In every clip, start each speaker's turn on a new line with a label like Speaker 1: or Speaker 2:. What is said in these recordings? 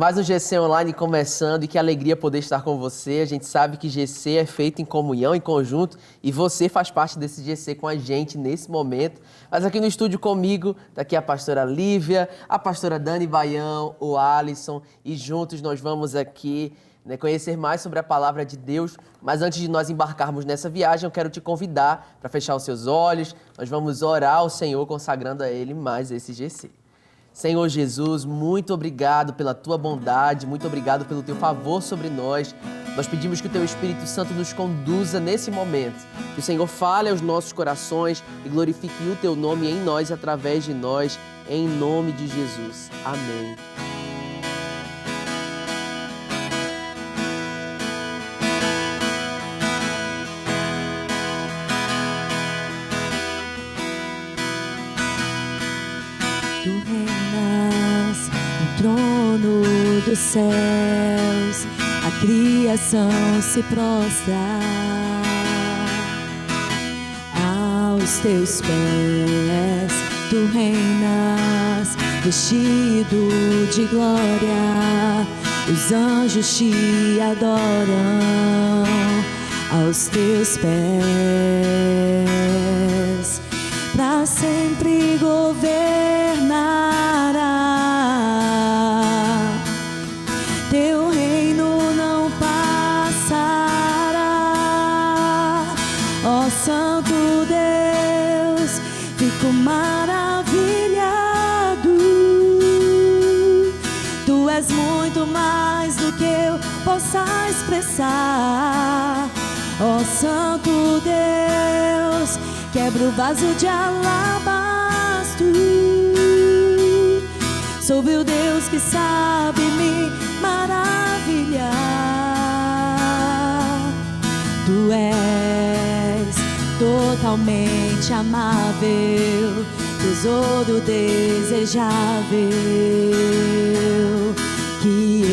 Speaker 1: Mais um GC Online começando e que alegria poder estar com você. A gente sabe que GC é feito em comunhão, em conjunto, e você faz parte desse GC com a gente nesse momento. Mas aqui no estúdio comigo, tá aqui a pastora Lívia, a pastora Dani Baião, o Alisson, e juntos nós vamos aqui conhecer mais sobre a palavra de Deus. Mas antes de nós embarcarmos nessa viagem, eu quero te convidar para fechar os seus olhos. Nós vamos orar ao Senhor, consagrando a Ele mais esse GC. Senhor Jesus, muito obrigado pela Tua bondade, muito obrigado pelo Teu favor sobre nós. Nós pedimos que o Teu Espírito Santo nos conduza nesse momento. Que o Senhor fale aos nossos corações e glorifique o Teu nome em nós e através de nós, em nome de Jesus. Amém.
Speaker 2: Tu reinas no trono dos céus, a criação se prostra aos teus pés. Tu reinas vestido de glória, os anjos te adoram aos teus pés. Para sempre governará, teu reino não passará. Ó Santo Deus, fico maravilhado. Tu és muito mais do que eu possa expressar. Ó Santo Deus, quebra o vaso de alabastro. Soube o Deus que sabe me maravilhar. Tu és totalmente amável, tesouro desejável que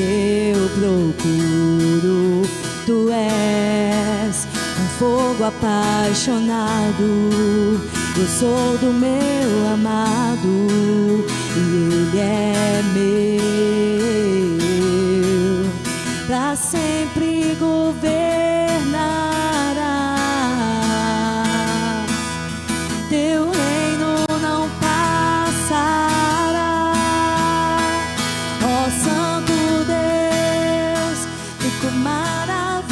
Speaker 2: eu procuro. Tu és um fogo apaixonado, eu sou do meu amado e ele é meu. Pra sempre governará, teu reino não passará. Ó Santo Deus, fico maravilhado.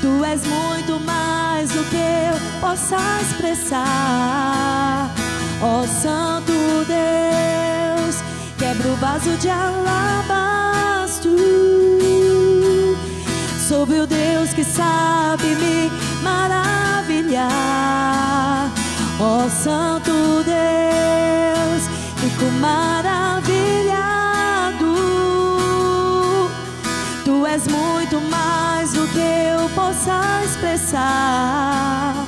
Speaker 2: Tu és muito mais do que eu possa expressar. Ó Santo Deus, quebra o vaso de alabastro. Soube o Deus que sabe me maravilhar. Ó Santo Deus, fico maravilhado. Tu és muito mais do que eu possa expressar.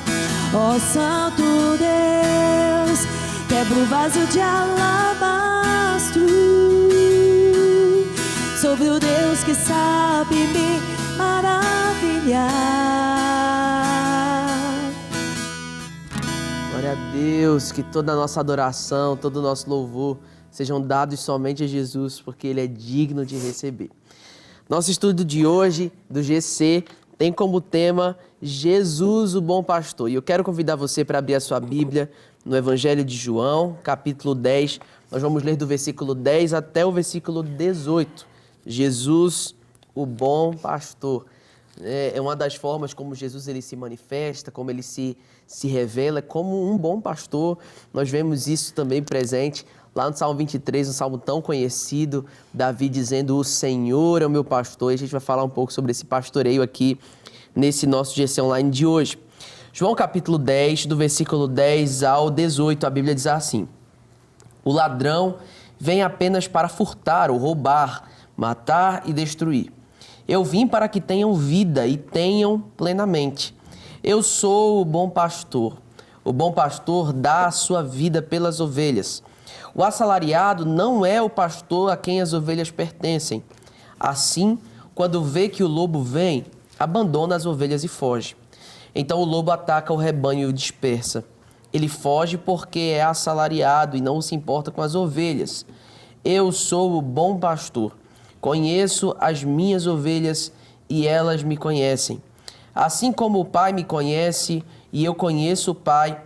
Speaker 2: Ó Santo Deus, quebra o vaso de alabastro. Sobre o Deus que sabe me maravilhar.
Speaker 1: Glória a Deus, que toda a nossa adoração, todo o nosso louvor sejam dados somente a Jesus, porque Ele é digno de receber. Nosso estudo de hoje, do GC, tem como tema Jesus, o Bom Pastor. E eu quero convidar você para abrir a sua Bíblia no Evangelho de João, capítulo 10. Nós vamos ler do versículo 10 até o versículo 18. Jesus, o Bom Pastor. É uma das formas como Jesus ele se manifesta, como ele se revela, como um bom pastor. Nós vemos isso também presente lá no Salmo 23, um salmo tão conhecido, Davi dizendo, o Senhor é o meu pastor. E a gente vai falar um pouco sobre esse pastoreio aqui nesse nosso GC Online de hoje. João capítulo 10, do versículo 10 ao 18, a Bíblia diz assim: o ladrão vem apenas para furtar ou roubar, matar e destruir. Eu vim para que tenham vida e tenham plenamente. Eu sou o bom pastor. O bom pastor dá a sua vida pelas ovelhas. O assalariado não é o pastor a quem as ovelhas pertencem. Assim, quando vê que o lobo vem, abandona as ovelhas e foge. Então o lobo ataca o rebanho e o dispersa. Ele foge porque é assalariado e não se importa com as ovelhas. Eu sou o bom pastor. Conheço as minhas ovelhas e elas me conhecem. Assim como o Pai me conhece e eu conheço o Pai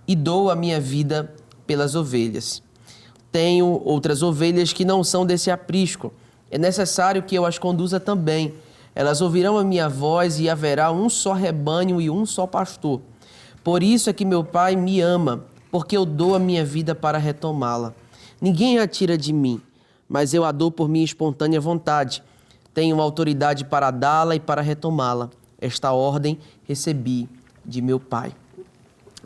Speaker 1: e dou a minha vida pelas ovelhas. Tenho outras ovelhas que não são desse aprisco. É necessário que eu as conduza também. Elas ouvirão a minha voz e haverá um só rebanho e um só pastor. Por isso é que meu Pai me ama, porque eu dou a minha vida para retomá-la. Ninguém a tira de mim, mas eu a dou por minha espontânea vontade. Tenho autoridade para dá-la e para retomá-la. Esta ordem recebi de meu Pai.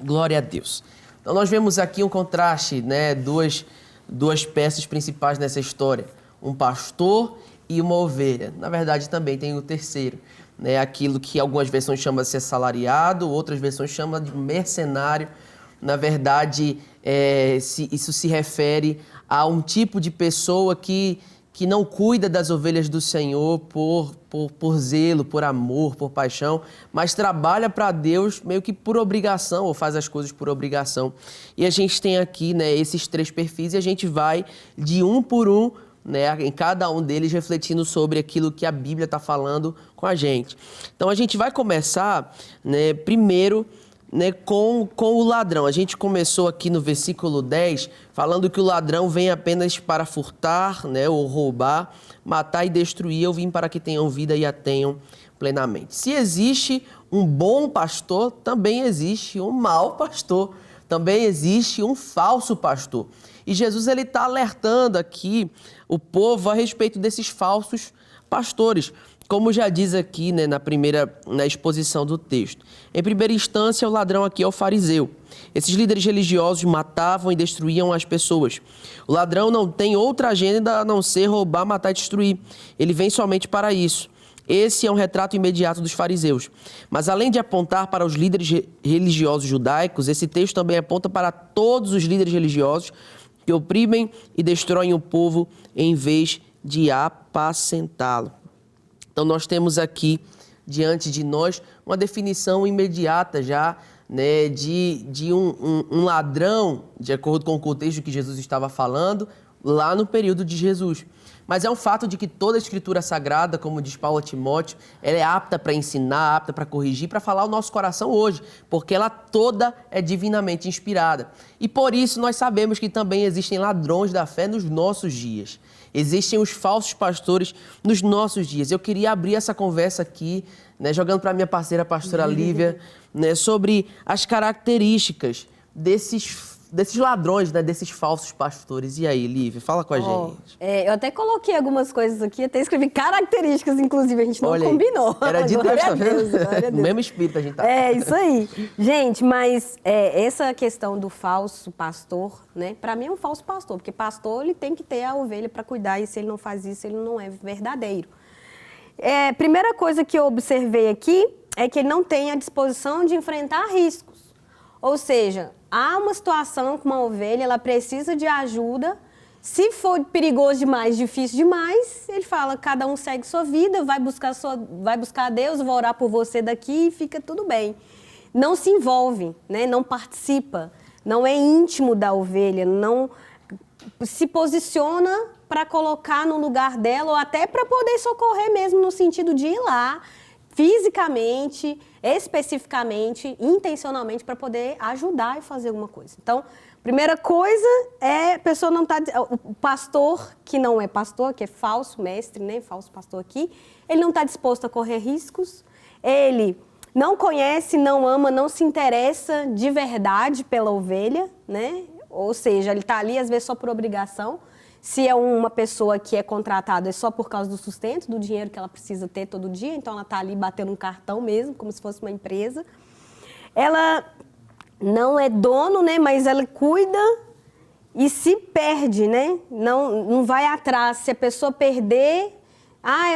Speaker 1: Glória a Deus. Então nós vemos aqui um contraste, né? Duas peças principais nessa história. Um pastor e uma ovelha. Na verdade, também tem o terceiro, né? Aquilo que algumas versões chamam de ser assalariado, outras versões chamam de mercenário. Na verdade, isso se refere a um tipo de pessoa que não cuida das ovelhas do Senhor por zelo, por amor, por paixão, mas trabalha para Deus meio que por obrigação, ou faz as coisas por obrigação. E a gente tem aqui, né, esses três perfis e a gente vai de um por um, né, em cada um deles refletindo sobre aquilo que a Bíblia está falando com a gente. Então a gente vai começar, né, primeiro, né, com o ladrão. A gente começou aqui no versículo 10 falando que o ladrão vem apenas para furtar, né, ou roubar, matar e destruir. Eu vim para que tenham vida e a tenham plenamente. Se existe um bom pastor, também existe um mau pastor. Também existe um falso pastor. E Jesus está alertando aqui o povo a respeito desses falsos pastores. Como já diz aqui, né, na exposição do texto. Em primeira instância, o ladrão aqui é o fariseu. Esses líderes religiosos matavam e destruíam as pessoas. O ladrão não tem outra agenda a não ser roubar, matar e destruir. Ele vem somente para isso. Esse é um retrato imediato dos fariseus. Mas além de apontar para os líderes religiosos judaicos, esse texto também aponta para todos os líderes religiosos que oprimem e destroem o povo em vez de apacentá-lo. Então, nós temos aqui, diante de nós, uma definição imediata já, né, de um ladrão, de acordo com o contexto que Jesus estava falando, lá no período de Jesus. Mas é um fato de que toda a Escritura Sagrada, como diz Paulo a Timóteo, ela é apta para ensinar, apta para corrigir, para falar o nosso coração hoje, porque ela toda é divinamente inspirada. E por isso nós sabemos que também existem ladrões da fé nos nossos dias. Existem os falsos pastores nos nossos dias. Eu queria abrir essa conversa aqui, né, jogando para a minha parceira, a pastora Lívia, né, sobre as características desses ladrões, né, desses falsos pastores. E aí, Lívia, fala com a gente.
Speaker 3: Eu até coloquei algumas coisas aqui, até escrevi características, inclusive, a gente não combinou.
Speaker 1: Era de Deus, tá vendo?
Speaker 3: No
Speaker 1: mesmo espírito a gente tá.
Speaker 3: É, isso aí. Gente, mas essa questão do falso pastor, né, para mim é um falso pastor, porque pastor, ele tem que ter a ovelha para cuidar, e se ele não faz isso, ele não é verdadeiro. Primeira coisa que eu observei aqui é que ele não tem a disposição de enfrentar riscos. Ou seja, há uma situação com uma ovelha, ela precisa de ajuda. Se for perigoso demais, difícil demais, ele fala, cada um segue sua vida, vai buscar a Deus, eu vou orar por você daqui e fica tudo bem. Não se envolve, né? Não participa, não é íntimo da ovelha, não se posiciona para colocar no lugar dela ou até para poder socorrer mesmo, no sentido de ir lá, fisicamente, especificamente, intencionalmente, para poder ajudar e fazer alguma coisa. Então, primeira coisa é a pessoa não tá, o pastor que não é pastor, que é falso mestre, né, falso pastor aqui, ele não está disposto a correr riscos, ele não conhece, não ama, não se interessa de verdade pela ovelha, né? Ou seja, ele está ali às vezes só por obrigação. Se é uma pessoa que é contratada, é só por causa do sustento, do dinheiro que ela precisa ter todo dia, então ela está ali batendo um cartão mesmo, como se fosse uma empresa. Ela não é dono, né, mas ela cuida e se perde, né? Não vai atrás. Se a pessoa perder,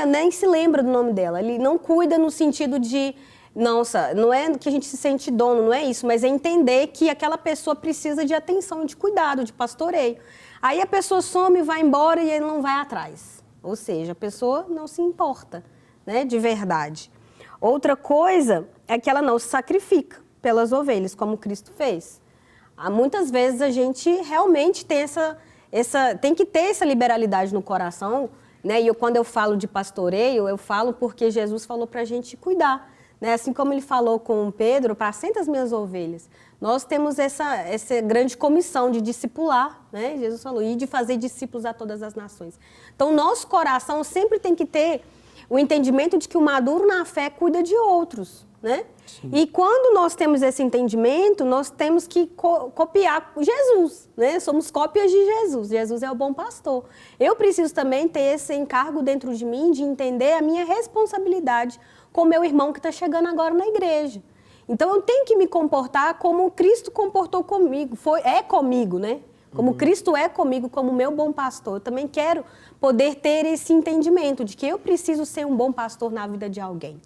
Speaker 3: nem se lembra do nome dela. Ele não cuida no sentido de, nossa, não é que a gente se sente dono, não é isso, mas é entender que aquela pessoa precisa de atenção, de cuidado, de pastoreio. Aí a pessoa some, vai embora e ele não vai atrás. Ou seja, a pessoa não se importa, né, de verdade. Outra coisa é que ela não se sacrifica pelas ovelhas, como Cristo fez. Muitas vezes a gente realmente tem tem que ter essa liberalidade no coração, né? E quando eu falo de pastoreio, eu falo porque Jesus falou para a gente cuidar, né? Assim como ele falou com Pedro, apacenta as minhas ovelhas. Nós temos essa grande comissão de discipular, né? Jesus falou, e de fazer discípulos a todas as nações. Então, nosso coração sempre tem que ter o entendimento de que o maduro na fé cuida de outros, né? Sim. E quando nós temos esse entendimento, nós temos que copiar Jesus, né? Somos cópias de Jesus. Jesus é o bom pastor. Eu preciso também ter esse encargo dentro de mim de entender a minha responsabilidade com o meu irmão que está chegando agora na igreja. Então, eu tenho que me comportar como Cristo comportou comigo, é comigo, né? Como Cristo é comigo, como meu bom pastor. Eu também quero poder ter esse entendimento de que eu preciso ser um bom pastor na vida de alguém.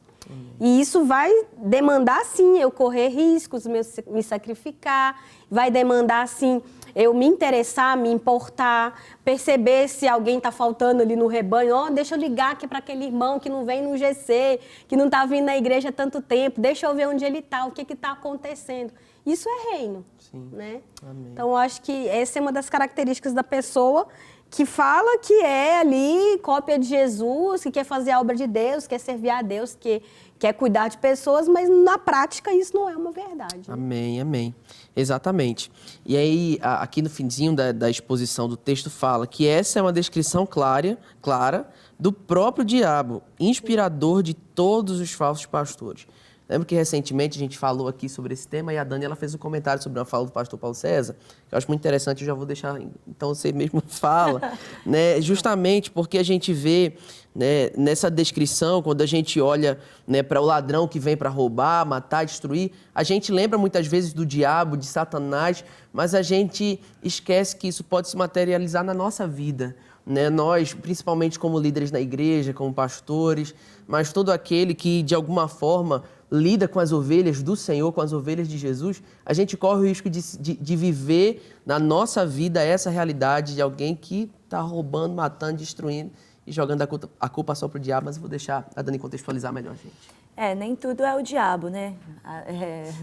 Speaker 3: E isso vai demandar, sim, eu correr riscos, me sacrificar, vai demandar, sim, eu me interessar, me importar, perceber se alguém está faltando ali no rebanho. Deixa eu ligar aqui para aquele irmão que não vem no GC, que não está vindo na igreja há tanto tempo, deixa eu ver onde ele está, o que está acontecendo. Isso é reino, né? Amém. Então, eu acho que essa é uma das características da pessoa que fala que é ali cópia de Jesus, que quer fazer a obra de Deus, quer servir a Deus, que quer cuidar de pessoas, mas na prática isso não é uma verdade.
Speaker 1: Amém, amém. Exatamente. E aí, aqui no finzinho da exposição do texto fala que essa é uma descrição clara do próprio diabo, inspirador de todos os falsos pastores. Lembro que recentemente a gente falou aqui sobre esse tema e a Dani ela fez um comentário sobre uma fala do pastor Paulo César, que eu acho muito interessante, eu já vou deixar, então você mesmo fala, né? Justamente porque a gente vê, né, nessa descrição, quando a gente olha, né, para o ladrão que vem para roubar, matar, destruir, a gente lembra muitas vezes do diabo, de Satanás, mas a gente esquece que isso pode se materializar na nossa vida. Né? Nós, principalmente como líderes na igreja, como pastores, mas todo aquele que de alguma forma lida com as ovelhas do Senhor, com as ovelhas de Jesus, a gente corre o risco de viver na nossa vida essa realidade de alguém que está roubando, matando, destruindo e jogando a culpa só para o diabo, mas eu vou deixar a Dani contextualizar melhor, gente.
Speaker 2: Nem tudo é o diabo, né?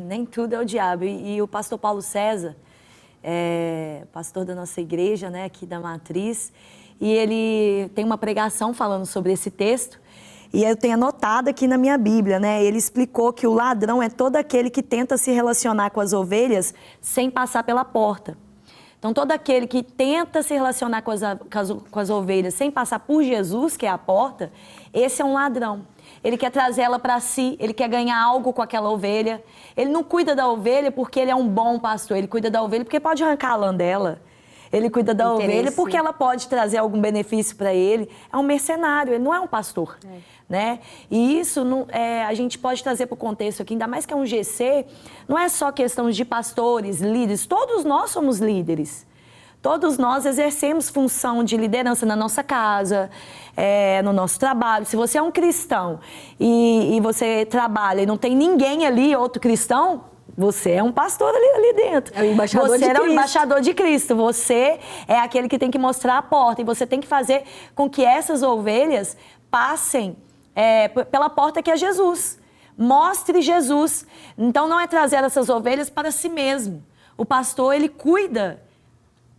Speaker 2: Nem tudo é o diabo. E o pastor Paulo César, pastor da nossa igreja, né, aqui da Matriz, e ele tem uma pregação falando sobre esse texto, e eu tenho anotado aqui na minha Bíblia, né? Ele explicou que o ladrão é todo aquele que tenta se relacionar com as ovelhas sem passar pela porta. Então, todo aquele que tenta se relacionar com as ovelhas sem passar por Jesus, que é a porta, esse é um ladrão. Ele quer trazer ela para si, ele quer ganhar algo com aquela ovelha. Ele não cuida da ovelha porque ele é um bom pastor, ele cuida da ovelha porque pode arrancar a lã dela. Ele cuida da ovelha porque ela pode trazer algum benefício para ele. É um mercenário, ele não é um pastor. Né? E isso a gente pode trazer para o contexto aqui, ainda mais que é um GC, não é só questão de pastores, líderes, todos nós somos líderes. Todos nós exercemos função de liderança na nossa casa, no nosso trabalho. Se você é um cristão e você trabalha e não tem ninguém ali, outro cristão, você é um pastor ali dentro.
Speaker 3: É o embaixador de Cristo.
Speaker 2: Você é o embaixador de Cristo. Você é aquele que tem que mostrar a porta. E você tem que fazer com que essas ovelhas passem pela porta que é Jesus. Mostre Jesus. Então, não é trazer essas ovelhas para si mesmo. O pastor, ele cuida.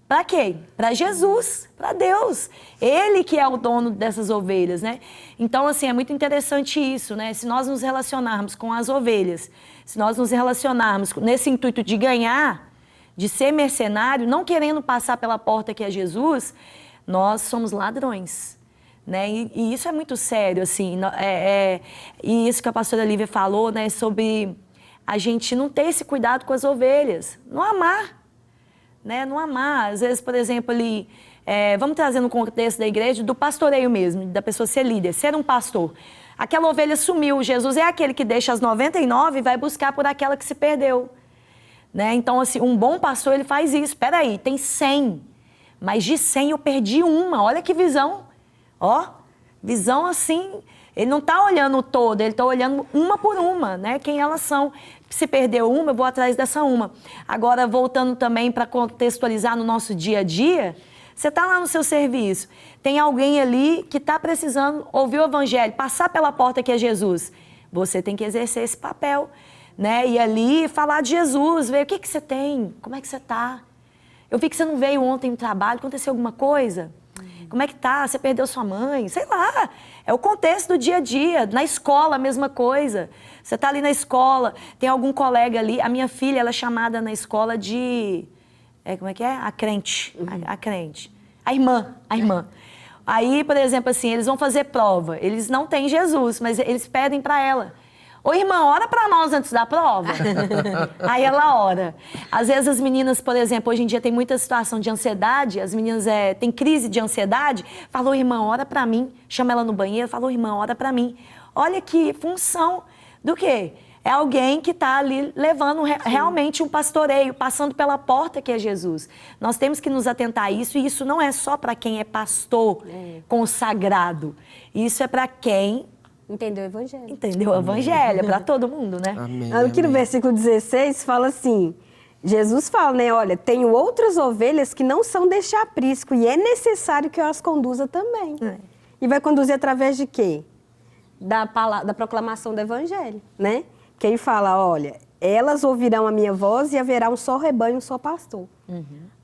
Speaker 2: Para quem? Para Jesus, para Deus. Ele que é o dono dessas ovelhas, né? Então, assim, é muito interessante isso, né? Se nós nos relacionarmos com as ovelhas, se nós nos relacionarmos nesse intuito de ganhar, de ser mercenário, não querendo passar pela porta que é Jesus, nós somos ladrões, né? E isso é muito sério, assim. E isso que a pastora Lívia falou, né? Sobre a gente não ter esse cuidado com as ovelhas, não amar. Né? Não amar, às vezes, por exemplo, ali, vamos trazer no contexto da igreja, do pastoreio mesmo, da pessoa ser líder, ser um pastor. Aquela ovelha sumiu, Jesus é aquele que deixa as 99 e vai buscar por aquela que se perdeu. Né? Então, assim, um bom pastor, ele faz isso. Espera aí, tem 100, mas de 100 eu perdi uma, olha que visão. Ó, visão assim, ele não está olhando o todo, ele está olhando uma por uma, né? Quem elas são. Se perdeu uma, eu vou atrás dessa uma. Agora, voltando também para contextualizar no nosso dia a dia, você está lá no seu serviço, tem alguém ali que está precisando ouvir o evangelho, passar pela porta que é Jesus. Você tem que exercer esse papel, né? Ir ali falar de Jesus, ver o que você tem, como é que você tá. Eu vi que você não veio ontem no trabalho, aconteceu alguma coisa? Como é que tá? Você perdeu sua mãe? Sei lá. É o contexto do dia a dia. Na escola, a mesma coisa. Você tá ali na escola, tem algum colega ali. A minha filha, ela é chamada na escola de... como é que é? A crente. A crente. A irmã. Aí, por exemplo, assim, eles vão fazer prova. Eles não têm Jesus, mas eles pedem para ela. Ô, irmã, ora para nós antes da prova. Aí ela ora. Às vezes as meninas, por exemplo, hoje em dia tem muita situação de ansiedade, as meninas têm crise de ansiedade, falou, irmã, ora para mim. Chama ela no banheiro, falou, irmã, ora para mim. Olha que função do quê? É alguém que está ali levando realmente um pastoreio, passando pela porta que é Jesus. Nós temos que nos atentar a isso, e isso não é só para quem é pastor consagrado. Isso é para quem...
Speaker 3: Entendeu o evangelho.
Speaker 2: Entendeu o evangelho, é para todo mundo, né?
Speaker 1: Amém.
Speaker 3: Aqui no versículo 16 fala assim, Jesus fala, né, olha, tenho outras ovelhas que não são deste aprisco e é necessário que eu as conduza também. E vai conduzir através de quê? Da proclamação do evangelho, né? Que aí fala, olha, elas ouvirão a minha voz e haverá um só rebanho, um só pastor.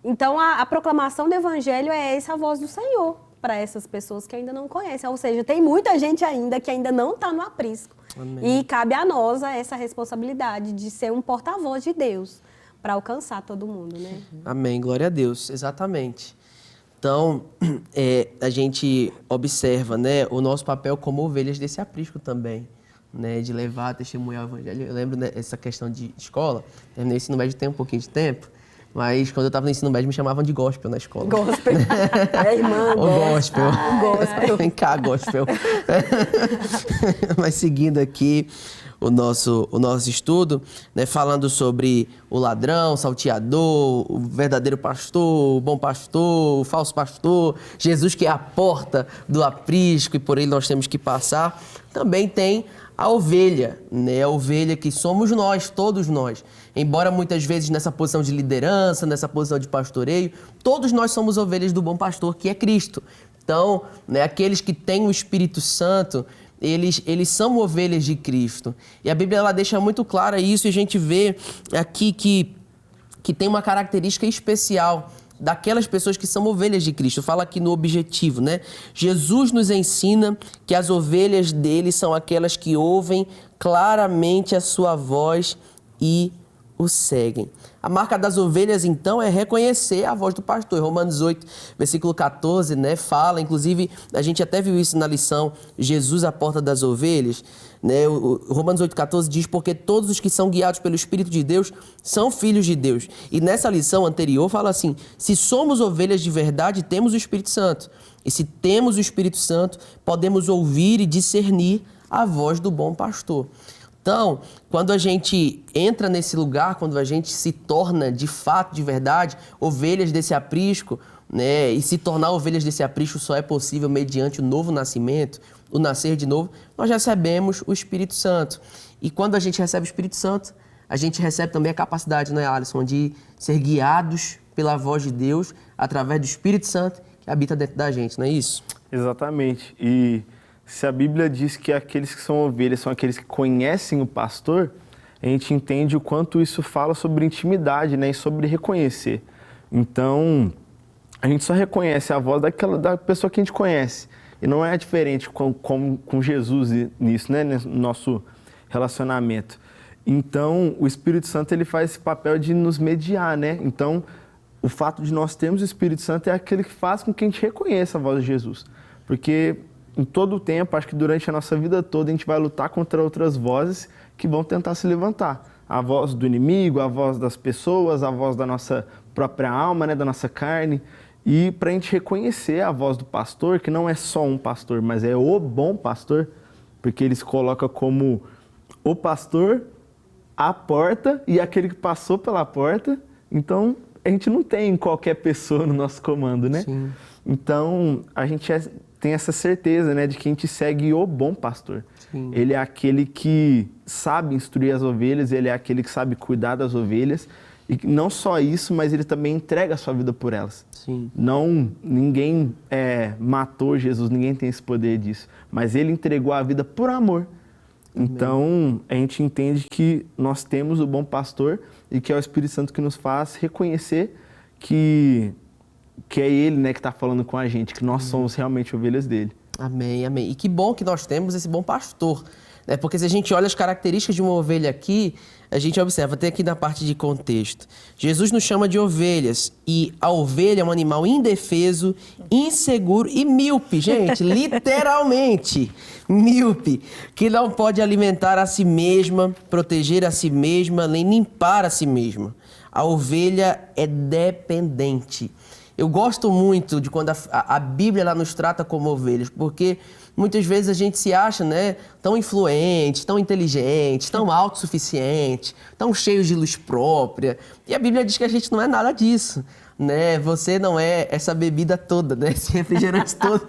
Speaker 3: Então, a proclamação do evangelho é essa voz do Senhor para essas pessoas que ainda não conhecem. Ou seja, tem muita gente ainda que ainda não está no aprisco. Amém. E cabe a nós essa responsabilidade de ser um porta-voz de Deus para alcançar todo mundo, né?
Speaker 1: Amém, glória a Deus, exatamente. Então, a gente observa, né, o nosso papel como ovelhas desse aprisco também, né, de levar, testemunhar o evangelho. Eu lembro dessa questão de escola, terminei o ensino médio tem um pouquinho de tempo, mas quando eu estava no ensino médio me chamavam de gospel na escola.
Speaker 3: Gospel. Irmã,
Speaker 1: gospel. Gospel. Vem cá, gospel. Mas seguindo aqui o nosso estudo, né, falando sobre o ladrão, o salteador, o verdadeiro pastor, o bom pastor, o falso pastor, Jesus que é a porta do aprisco e por ele nós temos que passar, também tem a ovelha, né? A ovelha que somos nós, todos nós. Embora muitas vezes nessa posição de liderança, nessa posição de pastoreio, todos nós somos ovelhas do bom pastor, que é Cristo. Então, né, aqueles que têm o Espírito Santo, eles são ovelhas de Cristo. E a Bíblia ela deixa muito clara isso, e a gente vê aqui que tem uma característica especial daquelas pessoas que são ovelhas de Cristo. Fala aqui no objetivo, né? Jesus nos ensina que as ovelhas dele são aquelas que ouvem claramente a sua voz e o seguem. A marca das ovelhas, então, é reconhecer a voz do pastor. Romanos 8, versículo 14, né, fala, inclusive, a gente até viu isso na lição Jesus, a porta das ovelhas, né? O Romanos 8, 14 diz, porque todos os que são guiados pelo Espírito de Deus são filhos de Deus. E nessa lição anterior fala assim, se somos ovelhas de verdade, temos o Espírito Santo. E se temos o Espírito Santo, podemos ouvir e discernir a voz do bom pastor. Então, quando a gente entra nesse lugar, quando a gente se torna de fato, de verdade, ovelhas desse aprisco, né, e se tornar ovelhas desse aprisco só é possível mediante o novo nascimento, o nascer de novo, nós recebemos o Espírito Santo. E quando a gente recebe o Espírito Santo, a gente recebe também a capacidade, né, Alisson, de ser guiados pela voz de Deus através do Espírito Santo que habita dentro da gente, não é isso?
Speaker 4: Exatamente. E se a Bíblia diz que aqueles que são ovelhas são aqueles que conhecem o pastor, a gente entende o quanto isso fala sobre intimidade, né, e sobre reconhecer. Então, a gente só reconhece a voz da pessoa que a gente conhece. E não é diferente com Jesus nisso, né, no nosso relacionamento. Então, o Espírito Santo ele faz esse papel de nos mediar, né? Então, o fato de nós termos o Espírito Santo é aquele que faz com que a gente reconheça a voz de Jesus. Porque em todo o tempo, acho que durante a nossa vida toda, a gente vai lutar contra outras vozes que vão tentar se levantar. A voz do inimigo, a voz das pessoas, a voz da nossa própria alma, né, da nossa carne. E para a gente reconhecer a voz do pastor, que não é só um pastor, mas é o bom pastor, porque ele se coloca como o pastor, a porta e aquele que passou pela porta. Então, a gente não tem qualquer pessoa no nosso comando, né? Sim. Então, a gente tem essa certeza, né, de que a gente segue o bom pastor. Sim. Ele é aquele que sabe instruir as ovelhas, ele é aquele que sabe cuidar das ovelhas. E não só isso, mas ele também entrega a sua vida por elas. Sim. Ninguém matou Jesus, ninguém tem esse poder disso. Mas ele entregou a vida por amor. Então, a gente entende que nós temos o bom pastor e que é o Espírito Santo que nos faz reconhecer que é Ele, né, que está falando com a gente, que nós somos realmente ovelhas dele.
Speaker 1: Amém, amém. E que bom que nós temos esse bom pastor, né? Porque se a gente olha as características de uma ovelha aqui, a gente observa, até aqui na parte de contexto. Jesus nos chama de ovelhas e a ovelha é um animal indefeso, inseguro e míope, gente, literalmente míope, que não pode alimentar a si mesma, proteger a si mesma, nem limpar a si mesma. A ovelha é dependente. Eu gosto muito de quando a Bíblia ela nos trata como ovelhas, porque muitas vezes a gente se acha, né, tão influente, tão inteligente, tão autossuficiente, tão cheio de luz própria. E a Bíblia diz que a gente não é nada disso, né? Você não é essa bebida toda, né? Esse refrigerante todo.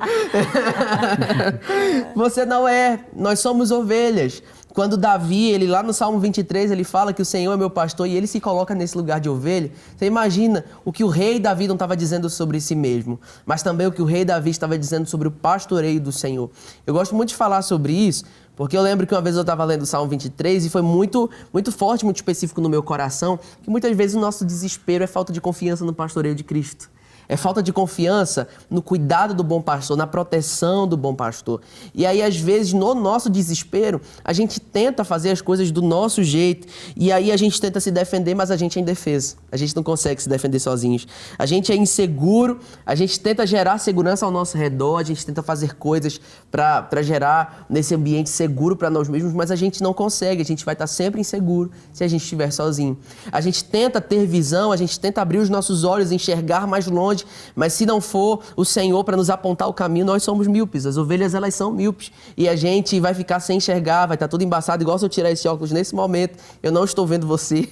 Speaker 1: Você não é. Nós somos ovelhas. Quando Davi, ele lá no Salmo 23, ele fala que o Senhor é meu pastor e ele se coloca nesse lugar de ovelha. Você imagina o que o rei Davi não estava dizendo sobre si mesmo, mas também o que o rei Davi estava dizendo sobre o pastoreio do Senhor. Eu gosto muito de falar sobre isso, porque eu lembro que uma vez eu estava lendo o Salmo 23 e foi muito forte, muito específico no meu coração, que muitas vezes o nosso desespero é falta de confiança no pastoreio de Cristo. É falta de confiança no cuidado do bom pastor, na proteção do bom pastor. E aí, às vezes, no nosso desespero, a gente tenta fazer as coisas do nosso jeito. E aí a gente tenta se defender, mas a gente é indefeso. A gente não consegue se defender sozinhos. A gente é inseguro, a gente tenta gerar segurança ao nosso redor, a gente tenta fazer coisas para gerar nesse ambiente seguro para nós mesmos, mas a gente não consegue. A gente vai estar sempre inseguro se a gente estiver sozinho. A gente tenta ter visão, a gente tenta abrir os nossos olhos e enxergar mais longe. Mas se não for o Senhor para nos apontar o caminho, nós somos míopes. As ovelhas, elas são míopes. E a gente vai ficar sem enxergar, vai estar tudo embaçado. Igual se eu tirar esse óculos nesse momento, eu não estou vendo você.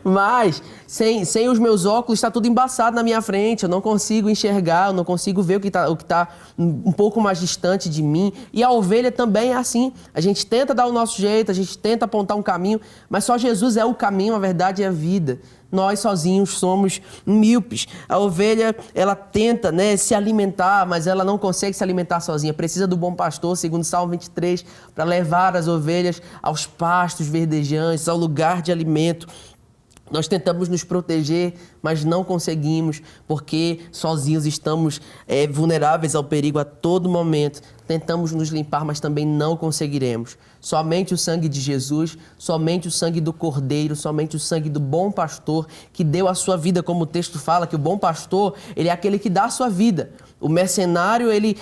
Speaker 1: Mas sem os meus óculos, está tudo embaçado na minha frente. Eu não consigo enxergar, eu não consigo ver o que está um pouco mais distante de mim. E a ovelha também é assim. A gente tenta dar o nosso jeito, a gente tenta apontar um caminho, mas só Jesus é o caminho, a verdade e a vida. Nós sozinhos somos míopes. A ovelha, ela tenta, né, se alimentar, mas ela não consegue se alimentar sozinha. Precisa do bom pastor, segundo Salmo 23, para levar as ovelhas aos pastos verdejantes, ao lugar de alimento. Nós tentamos nos proteger, mas não conseguimos, porque sozinhos estamos vulneráveis ao perigo a todo momento. Tentamos nos limpar, mas também não conseguiremos. Somente o sangue de Jesus, somente o sangue do Cordeiro, somente o sangue do bom pastor que deu a sua vida, como o texto fala, que o bom pastor, ele é aquele que dá a sua vida. O mercenário, ele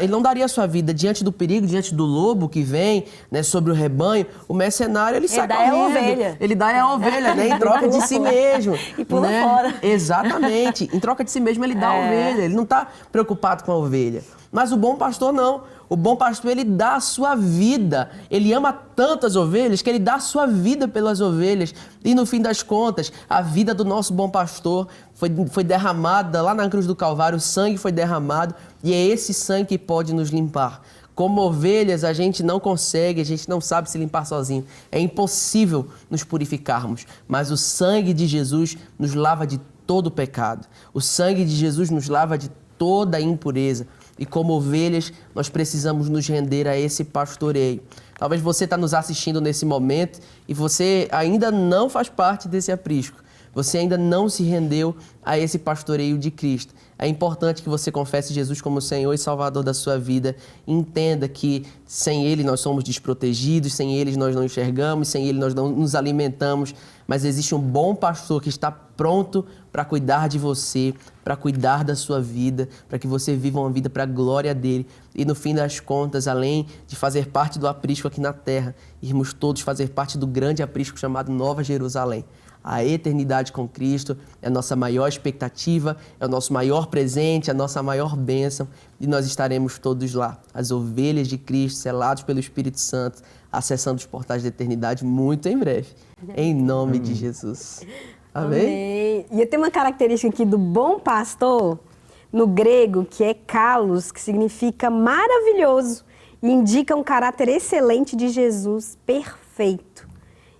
Speaker 1: não daria a sua vida diante do perigo, diante do lobo que vem, né, sobre o rebanho. O mercenário, ele sai correndo.
Speaker 2: Ele dá a ovelha.
Speaker 1: Ele dá a ovelha, né, em troca de si mesmo.
Speaker 2: E pula
Speaker 1: né?
Speaker 2: fora.
Speaker 1: Exatamente. Em troca de si mesmo, ele dá a ovelha. Ele não está preocupado com a ovelha. Mas o bom pastor não. O bom pastor, ele dá a sua vida. Ele ama tanto as ovelhas que ele dá a sua vida pelas ovelhas. E no fim das contas, a vida do nosso bom pastor foi derramada lá na cruz do Calvário. O sangue foi derramado e é esse sangue que pode nos limpar. Como ovelhas, a gente não consegue, a gente não sabe se limpar sozinho. É impossível nos purificarmos. Mas o sangue de Jesus nos lava de todo o pecado. O sangue de Jesus nos lava de toda a impureza. E como ovelhas, nós precisamos nos render a esse pastoreio. Talvez você está nos assistindo nesse momento e você ainda não faz parte desse aprisco. Você ainda não se rendeu a esse pastoreio de Cristo. É importante que você confesse Jesus como Senhor e Salvador da sua vida. Entenda que sem Ele nós somos desprotegidos, sem Ele nós não enxergamos, sem Ele nós não nos alimentamos. Mas existe um bom pastor que está pronto para cuidar de você, para cuidar da sua vida, para que você viva uma vida para a glória dele. E no fim das contas, além de fazer parte do aprisco aqui na terra, irmos todos fazer parte do grande aprisco chamado Nova Jerusalém. A eternidade com Cristo é a nossa maior expectativa, é o nosso maior presente, a nossa maior bênção. E nós estaremos todos lá, as ovelhas de Cristo, selados pelo Espírito Santo, acessando os portais da eternidade muito em breve. Em nome de Jesus. Amém?
Speaker 3: Amém. E eu tenho uma característica aqui do bom pastor, no grego, que é kalos, que significa maravilhoso, e indica um caráter excelente de Jesus, perfeito.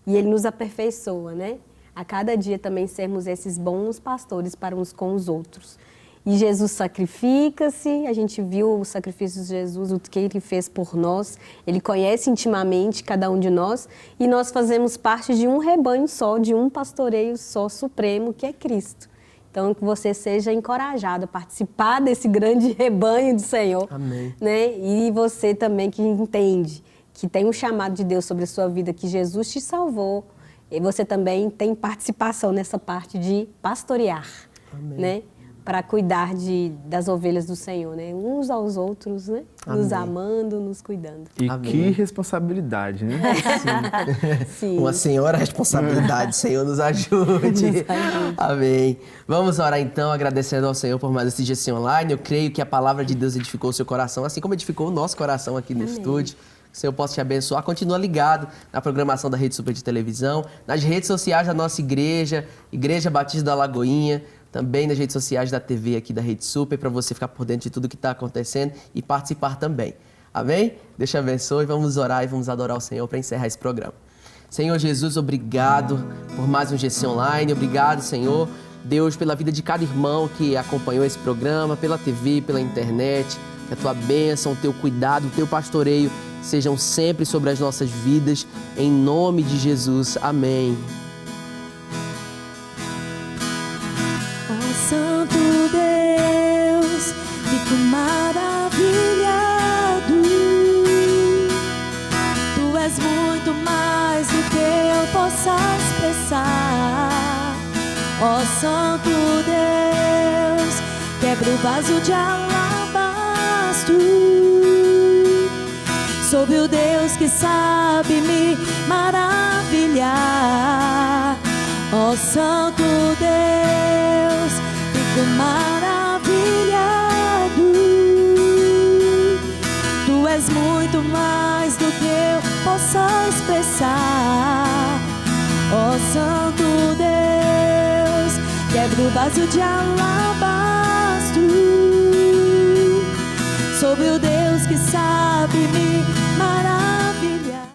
Speaker 3: E ele nos aperfeiçoa, né? A cada dia também sermos esses bons pastores para uns com os outros. E Jesus sacrifica-se, a gente viu o sacrifício de Jesus, o que Ele fez por nós. Ele conhece intimamente cada um de nós e nós fazemos parte de um rebanho só, de um pastoreio só supremo, que é Cristo. Então, que você seja encorajado a participar desse grande rebanho do Senhor.
Speaker 1: Amém.
Speaker 3: Né? E você também que entende que tem um chamado de Deus sobre a sua vida, que Jesus te salvou. E você também tem participação nessa parte de pastorear, né? Para cuidar das ovelhas do Senhor, né? Uns aos outros, né? Nos amando, nos cuidando.
Speaker 4: E
Speaker 1: Amém.
Speaker 4: que responsabilidade, né?
Speaker 3: Sim.
Speaker 1: Uma senhora responsabilidade, Senhor nos ajude. Amém. Vamos orar então, agradecendo ao Senhor por mais esse GC Online. Eu creio que a palavra de Deus edificou o seu coração, assim como edificou o nosso coração aqui no estúdio. Que o Senhor possa te abençoar. Continua ligado na programação da Rede Super de Televisão, nas redes sociais da nossa igreja, Igreja Batista da Lagoinha, também nas redes sociais da TV aqui da Rede Super, para você ficar por dentro de tudo que está acontecendo e participar também. Amém? Deus te abençoe. Vamos orar e vamos adorar o Senhor para encerrar esse programa. Senhor Jesus, obrigado por mais um GC Online. Obrigado, Senhor, Deus, pela vida de cada irmão que acompanhou esse programa, pela TV, pela internet. Que a tua bênção, o teu cuidado, o teu pastoreio sejam sempre sobre as nossas vidas. Em nome de Jesus. Amém.
Speaker 2: Santo Deus, fico maravilhado. Tu és muito mais do que eu possa expressar. Ó Santo Deus, quebra o vaso de alabastro. Soube o Deus que sabe me maravilhar. Ó Santo Deus, fico maravilhado. Tu és muito mais do que eu possa expressar. Ó Santo Deus, quebra o vaso de alabastro. Sobre o Deus que sabe me maravilhar.